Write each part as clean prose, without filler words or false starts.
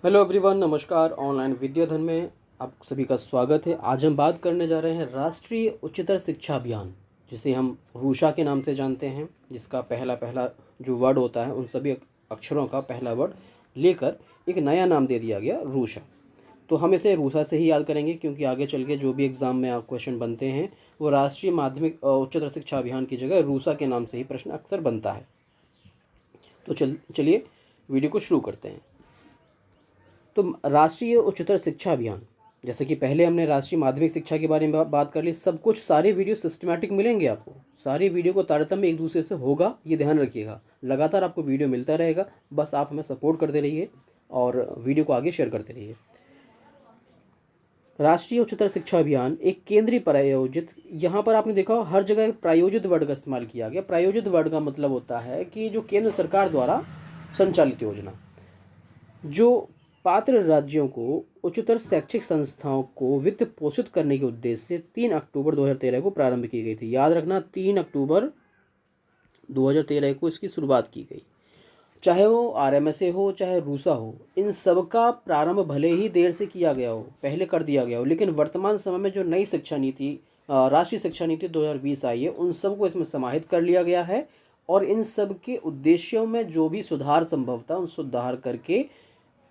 Hello everyone, नमस्कार। Online विद्याधन में आप सभी का स्वागत है। आज हम बात करने जा रहे हैं राष्ट्रीय उच्चतर शिक्षा अभियान, जिसे हम रूषा के नाम से जानते हैं, जिसका पहला पहला जो वर्ड होता है उन सभी अक्षरों का पहला वर्ड लेकर एक नया नाम दे दिया गया, रूषा। तो हम इसे रूषा से ही याद करेंगे, क्योंकि आगे चल के जो भी एग्ज़ाम में आप क्वेश्चन बनते हैं वो राष्ट्रीय माध्यमिक उच्चतर शिक्षा अभियान की जगह रूषा के नाम से ही प्रश्न अक्सर बनता है। तो चलिए वीडियो को शुरू करते हैं। तो राष्ट्रीय उच्चतर शिक्षा अभियान, जैसे कि पहले हमने राष्ट्रीय माध्यमिक शिक्षा के बारे में बात कर ली, सब कुछ सारे वीडियो सिस्टमैटिक मिलेंगे आपको। सारे वीडियो को तारतम्य एक दूसरे से होगा, ये ध्यान रखिएगा। लगातार आपको वीडियो मिलता रहेगा, बस आप हमें सपोर्ट करते रहिए और वीडियो को आगे शेयर करते रहिए। राष्ट्रीय उच्चतर शिक्षा अभियान एक केंद्रीय प्रायोजित, यहाँ पर आपने देखा हर जगह प्रायोजित वर्ड का इस्तेमाल किया गया। प्रायोजित वर्ड का मतलब होता है कि जो केंद्र सरकार द्वारा संचालित योजना, जो पात्र राज्यों को उच्चतर शैक्षिक संस्थाओं को वित्त पोषित करने के उद्देश्य से 3 अक्टूबर 2013 को प्रारंभ की गई थी। याद रखना, 3 अक्टूबर 2013 को इसकी शुरुआत की गई। चाहे वो आरएमएसए हो, चाहे रूसा हो, इन सब का प्रारंभ भले ही देर से किया गया हो, पहले कर दिया गया हो, लेकिन वर्तमान समय में जो नई शिक्षा नीति, राष्ट्रीय शिक्षा नीति 2020 आई है, उन सब को इसमें समाहित कर लिया गया है। और इन सब के उद्देश्यों में जो भी सुधार संभव था, उन सुधार करके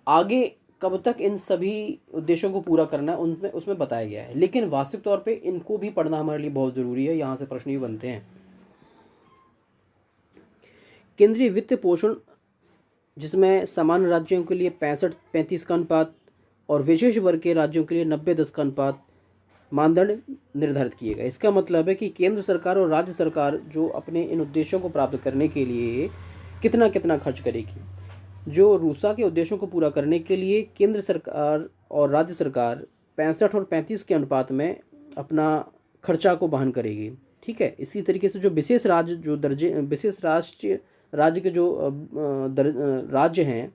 आगे कब तक इन सभी उद्देश्यों को पूरा करना है उनमें उसमें बताया गया है। लेकिन वास्तविक तौर पे इनको भी पढ़ना हमारे लिए बहुत ज़रूरी है, यहाँ से प्रश्न भी बनते हैं। केंद्रीय वित्त पोषण, जिसमें सामान्य राज्यों के लिए 65-35 का अनुपात और विशेष वर्ग के राज्यों के लिए 90-10 का अनुपात मानदंड निर्धारित किए गए। इसका मतलब है कि केंद्र सरकार और राज्य सरकार जो अपने इन उद्देश्यों को प्राप्त करने के लिए कितना कितना खर्च करेगी। जो रूसा के उद्देश्यों को पूरा करने के लिए केंद्र सरकार और राज्य सरकार 65 और 35 के अनुपात में अपना खर्चा को वहन करेगी। ठीक है। इसी तरीके से जो विशेष राज्य, जो दर्जे विशेष राष्ट्रीय राज्य के जो राज्य हैं,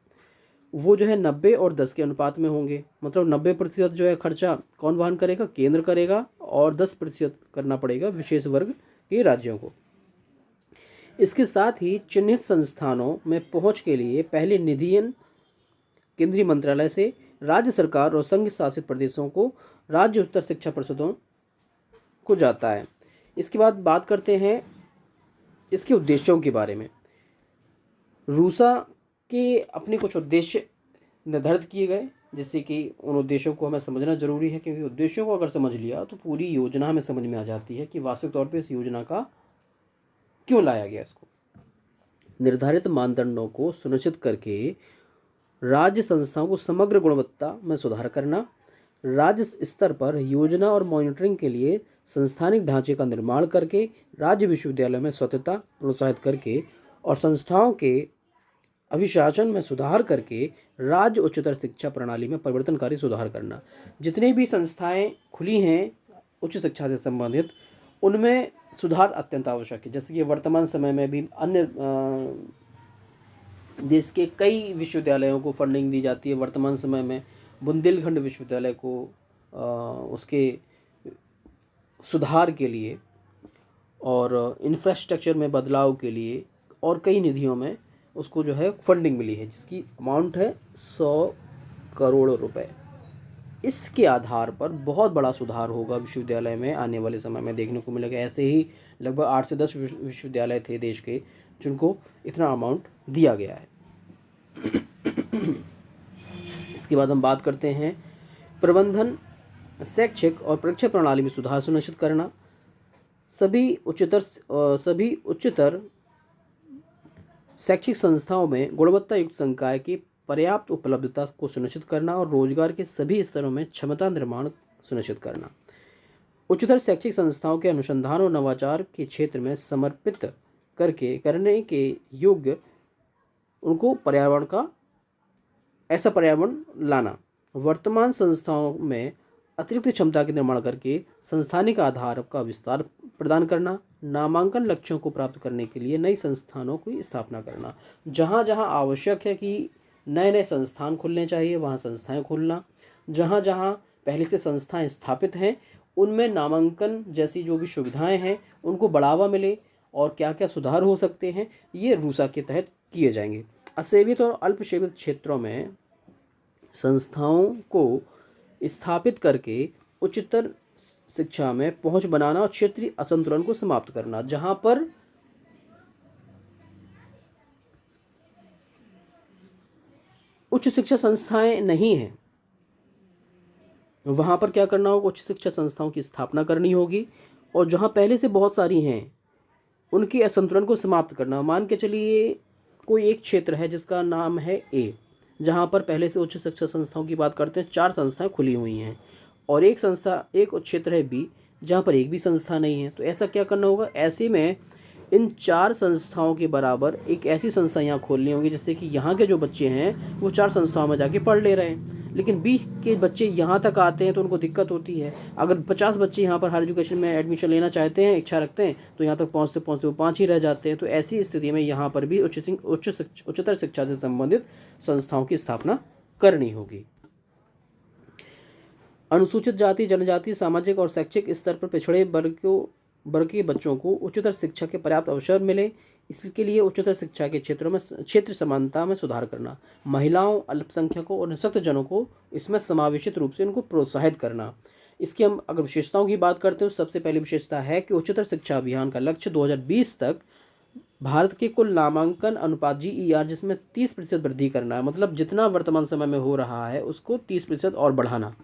वो जो है 90 और 10 के अनुपात में होंगे। मतलब 90% जो है खर्चा कौन वहन करेगा? केंद्र करेगा, और 10% करना पड़ेगा विशेष वर्ग के राज्यों को। इसके साथ ही चिन्हित संस्थानों में पहुंच के लिए पहले निधियन केंद्रीय मंत्रालय से राज्य सरकार और संघ शासित प्रदेशों को राज्य उच्चतर शिक्षा परिषदों को जाता है। इसके बाद बात करते हैं इसके उद्देश्यों के बारे में। रूसा के अपने कुछ उद्देश्य निर्धारित किए गए, जैसे कि उन उद्देश्यों को हमें समझना जरूरी है, क्योंकि उद्देश्यों को अगर समझ लिया तो पूरी योजना हमें समझ में आ जाती है कि वास्तविक तौर पे इस योजना का क्यों लाया गया। इसको निर्धारित मानदंडों को सुनिश्चित करके राज्य संस्थाओं को समग्र गुणवत्ता में सुधार करना, राज्य स्तर पर योजना और मॉनिटरिंग के लिए संस्थानिक ढांचे का निर्माण करके राज्य विश्वविद्यालय में स्वतंत्रता प्रोत्साहित करके और संस्थाओं के अभिशासन में सुधार करके राज्य उच्चतर शिक्षा प्रणाली में परिवर्तनकारी सुधार करना। जितनी भी संस्थाएं खुली हैं उच्च शिक्षा से संबंधित, उनमें सुधार अत्यंत आवश्यक है। जैसे कि वर्तमान समय में भी अन्य देश के कई विश्वविद्यालयों को फंडिंग दी जाती है। वर्तमान समय में बुंदेलखंड विश्वविद्यालय को उसके सुधार के लिए और इंफ्रास्ट्रक्चर में बदलाव के लिए और कई निधियों में उसको जो है फंडिंग मिली है, जिसकी अमाउंट है 100 करोड़ रुपए। इसके आधार पर बहुत बड़ा सुधार होगा विश्वविद्यालय में आने वाले समय में देखने को मिलेगा। ऐसे ही लगभग 8 से 10 विश्वविद्यालय थे देश के जिनको इतना अमाउंट दिया गया है। इसके बाद हम बात करते हैं प्रबंधन, शैक्षिक और परीक्षा प्रणाली में सुधार सुनिश्चित करना, सभी उच्चतर शैक्षिक संस्थाओं में गुणवत्ता युक्त संकाय की पर्याप्त उपलब्धता को सुनिश्चित करना और रोजगार के सभी स्तरों में क्षमता निर्माण सुनिश्चित करना। उच्चतर शैक्षिक संस्थाओं के अनुसंधान और नवाचार के क्षेत्र में समर्पित करने के योग्य उनको ऐसा पर्यावरण लाना। वर्तमान संस्थाओं में अतिरिक्त क्षमता के निर्माण करके संस्थानिक आधार का विस्तार प्रदान करना। नामांकन लक्ष्यों को प्राप्त करने के लिए नई संस्थानों की स्थापना करना। जहाँ जहाँ आवश्यक है कि नए नए संस्थान खुलने चाहिए, वहाँ संस्थाएं खोलना। जहाँ जहाँ पहले से संस्थाएं स्थापित हैं, उनमें नामांकन जैसी जो भी सुविधाएं हैं उनको बढ़ावा मिले और क्या क्या सुधार हो सकते हैं, ये रूसा के तहत किए जाएंगे। असेवित और अल्पसेवित क्षेत्रों में संस्थाओं को स्थापित करके उच्चतर शिक्षा में पहुंच बनाना और क्षेत्रीय असंतुलन को समाप्त करना। जहां पर उच्च शिक्षा संस्थाएं नहीं हैं, वहां पर क्या करना होगा, उच्च शिक्षा संस्थाओं की स्थापना करनी होगी, और जहां पहले से बहुत सारी हैं उनके असंतुलन को समाप्त करना। मान के चलिए कोई एक क्षेत्र है जिसका नाम है ए, जहां पर पहले से उच्च शिक्षा संस्थाओं की बात करते हैं 4 संस्थाएं खुली हुई हैं, और एक क्षेत्र है बी जहां पर एक भी संस्था नहीं है। तो ऐसा क्या करना होगा, ऐसे में इन 4 संस्थाओं के बराबर एक ऐसी संस्था यहाँ खोलनी होगी जिससे कि यहाँ के जो बच्चे हैं वो 4 संस्थाओं में जाके पढ़ ले रहे हैं। लेकिन 20 के बच्चे यहाँ तक आते हैं तो उनको दिक्कत होती है। अगर 50 बच्चे यहाँ पर हायर एजुकेशन में एडमिशन लेना चाहते हैं, इच्छा रखते हैं, तो यहाँ तक पहुँचते पहुँचते वो 5 ही रह जाते हैं। तो ऐसी स्थिति में यहाँ पर भी उच्चतर शिक्षा से संबंधित संस्थाओं की स्थापना करनी होगी। अनुसूचित जाति, जनजाति, सामाजिक और शैक्षिक स्तर पर पिछड़े वर्ग के बच्चों को उच्चतर शिक्षा के पर्याप्त अवसर मिले, इसके लिए उच्चतर शिक्षा के क्षेत्रों में क्षेत्र समानता में सुधार करना, महिलाओं, अल्पसंख्यकों और निःशक्त जनों को इसमें समावेशित रूप से उनको प्रोत्साहित करना। इसकी हम अगर विशेषताओं की बात करते हैं तो सबसे पहली विशेषता है कि उच्चतर शिक्षा अभियान का लक्ष्य 2020 तक भारत के कुल नामांकन अनुपात GER जिसमें 30% वृद्धि करना है। मतलब जितना वर्तमान समय में हो रहा है उसको 30% और बढ़ाना।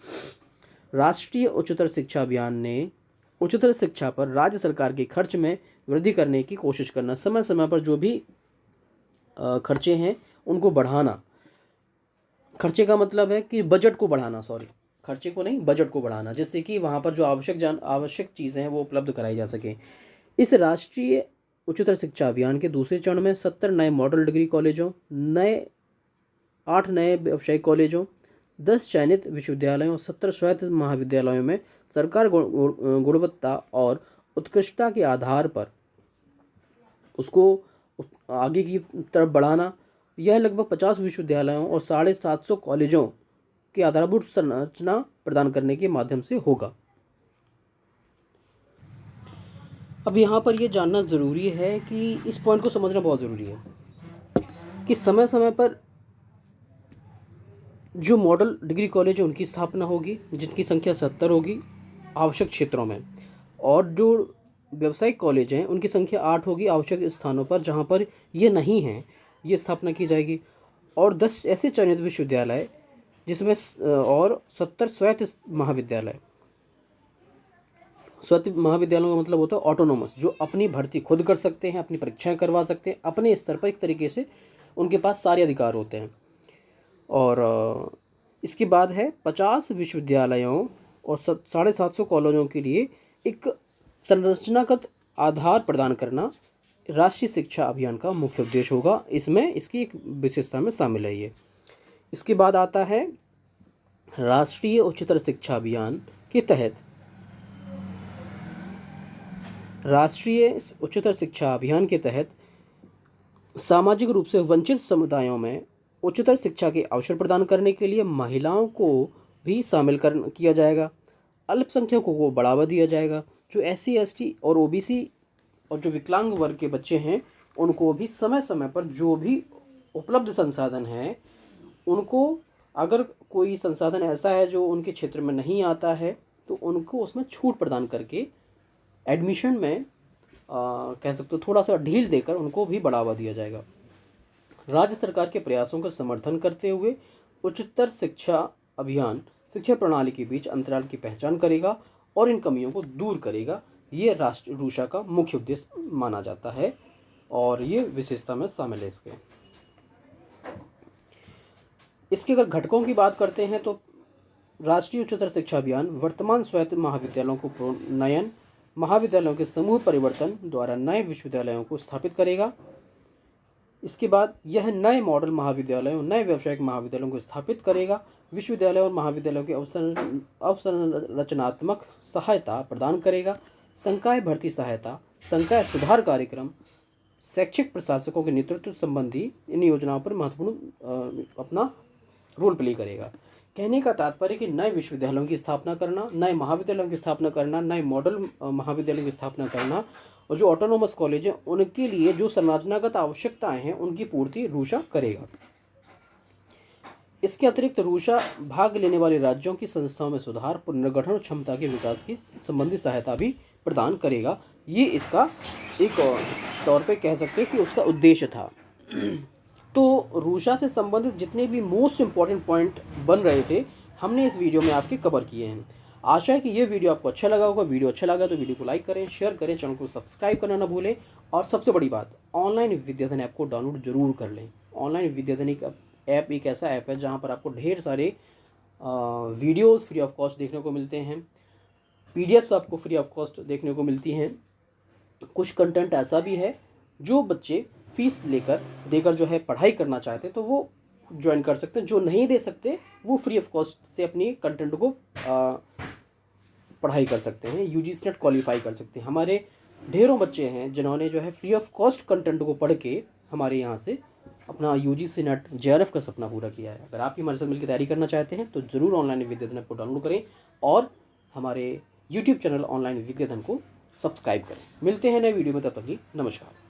राष्ट्रीय उच्चतर शिक्षा अभियान ने उच्चतर शिक्षा पर राज्य सरकार के खर्च में वृद्धि करने की कोशिश करना। समय समय पर जो भी खर्चे हैं उनको बढ़ाना। खर्चे का मतलब है कि बजट को बढ़ाना, खर्चे को नहीं, बजट को बढ़ाना, जिससे कि वहाँ पर जो आवश्यक चीज़ें हैं वो उपलब्ध कराई जा सके। इस राष्ट्रीय उच्चतर शिक्षा अभियान के दूसरे चरण में 70 नए मॉडल डिग्री कॉलेजों, 8 नए व्यावसायिक कॉलेजों, 10 चयनित विश्वविद्यालयों और 70 स्वायत्त महाविद्यालयों में सरकार गुणवत्ता और उत्कृष्टता के आधार पर उसको आगे की तरफ बढ़ाना। यह लगभग 50 विश्वविद्यालयों और 750 कॉलेजों की आधारभूत संरचना प्रदान करने के माध्यम से होगा। अब यहाँ पर यह जानना ज़रूरी है कि इस पॉइंट को समझना बहुत ज़रूरी है कि समय समय पर जो मॉडल डिग्री कॉलेज है उनकी स्थापना होगी, जिनकी संख्या 70 होगी आवश्यक क्षेत्रों में, और जो व्यावसायिक कॉलेज हैं उनकी संख्या 8 होगी आवश्यक स्थानों पर जहाँ पर ये नहीं हैं, ये स्थापना की जाएगी। और 10 ऐसे चयनित विश्वविद्यालय जिसमें और 70 स्वायत्त महाविद्यालय। स्वायत्त महाविद्यालयों का मतलब होता है ऑटोनोमस, जो अपनी भर्ती खुद कर सकते हैं, अपनी परीक्षाएं करवा सकते हैं, अपने स्तर पर एक तरीके से उनके पास सारे अधिकार होते हैं। और इसके बाद है 50 विश्वविद्यालयों और 750 कॉलेजों के लिए एक संरचनागत आधार प्रदान करना राष्ट्रीय शिक्षा अभियान का मुख्य उद्देश्य होगा। इसमें इसकी एक विशेषता में शामिल है ये। इसके बाद आता है राष्ट्रीय उच्चतर शिक्षा अभियान के तहत सामाजिक रूप से वंचित समुदायों में उच्चतर शिक्षा के अवसर प्रदान करने के लिए महिलाओं को भी शामिल किया जाएगा, अल्पसंख्यकों को बढ़ावा दिया जाएगा, जो SC ST और OBC और जो विकलांग वर्ग के बच्चे हैं उनको भी समय समय पर जो भी उपलब्ध संसाधन हैं उनको, अगर कोई संसाधन ऐसा है जो उनके क्षेत्र में नहीं आता है तो उनको उसमें छूट प्रदान करके एडमिशन में कह सकते हो थोड़ा सा ढील देकर उनको भी बढ़ावा दिया जाएगा। राज्य सरकार के प्रयासों का समर्थन करते हुए उच्चतर शिक्षा अभियान शिक्षा प्रणाली के बीच अंतराल की पहचान करेगा और इन कमियों को दूर करेगा। ये राष्ट्रीय रूषा का मुख्य उद्देश्य माना जाता है और ये विशेषता में शामिल है। इसके अगर घटकों की बात करते हैं तो राष्ट्रीय उच्चतर शिक्षा अभियान वर्तमान स्वायत्त महाविद्यालयों को प्रोन्नयन, महाविद्यालयों के समूह परिवर्तन द्वारा नए विश्वविद्यालयों को स्थापित करेगा। इसके बाद यह नए मॉडल महाविद्यालयों, नए व्यावसायिक महाविद्यालयों को स्थापित करेगा। विश्वविद्यालयों और महाविद्यालयों के अवसंरचनात्मक सहायता प्रदान करेगा। संकाय भर्ती सहायता, संकाय सुधार कार्यक्रम, शैक्षिक प्रशासकों के नेतृत्व संबंधी इन योजनाओं पर महत्वपूर्ण अपना रोल प्ले करेगा। कहने का तात्पर्य कि नए विश्वविद्यालयों की स्थापना करना, नए महाविद्यालयों की स्थापना करना, नए मॉडल महाविद्यालयों की स्थापना करना और जो ऑटोनोमस कॉलेज हैं उनके लिए जो संरचनागत आवश्यकताएं हैं उनकी पूर्ति रूषा करेगा। इसके अतिरिक्त रूषा भाग लेने वाले राज्यों की संस्थाओं में सुधार, पुनर्गठन और क्षमता के विकास की संबंधित सहायता भी प्रदान करेगा। ये इसका एक तौर पे कह सकते हैं कि उसका उद्देश्य था। तो रूषा से संबंधित जितने भी मोस्ट इम्पॉर्टेंट पॉइंट बन रहे थे, हमने इस वीडियो में आपके कवर किए हैं। आशा है कि ये वीडियो आपको अच्छा लगा होगा। वीडियो अच्छा लगा तो वीडियो को लाइक करें, शेयर करें, चैनल को सब्सक्राइब करना ना भूलें। और सबसे बड़ी बात, ऑनलाइन विद्याधन ऐप को डाउनलोड जरूर कर लें। ऑनलाइन विद्याधन ऐप एक ऐसा ऐप है जहाँ पर आपको ढेर सारे वीडियोस फ्री ऑफ कॉस्ट देखने को मिलते हैं, पीडीएफ्स आपको फ्री ऑफ कॉस्ट देखने को मिलती हैं। कुछ कंटेंट ऐसा भी है जो बच्चे फीस देकर जो है पढ़ाई करना चाहते हैं तो वो ज्वाइन कर सकते हैं। जो नहीं दे सकते वो फ्री ऑफ कॉस्ट से अपनी कंटेंट को पढ़ाई कर सकते हैं, यूजीसी नेट क्वालिफाई कर सकते हैं। हमारे ढेरों बच्चे हैं जिन्होंने जो है फ्री ऑफ कॉस्ट कंटेंट को पढ़ के हमारे यहाँ से अपना यूजीसी नेट जेआरएफ का सपना पूरा किया है। अगर आप भी हमारे साथ मिलकर तैयारी करना चाहते हैं तो ज़रूर ऑनलाइन विद्याधन ऐप को डाउनलोड करें और हमारे यूट्यूब चैनल ऑनलाइन विद्याधन को सब्सक्राइब करें। मिलते हैं नए वीडियो में, तब तक के लिए नमस्कार।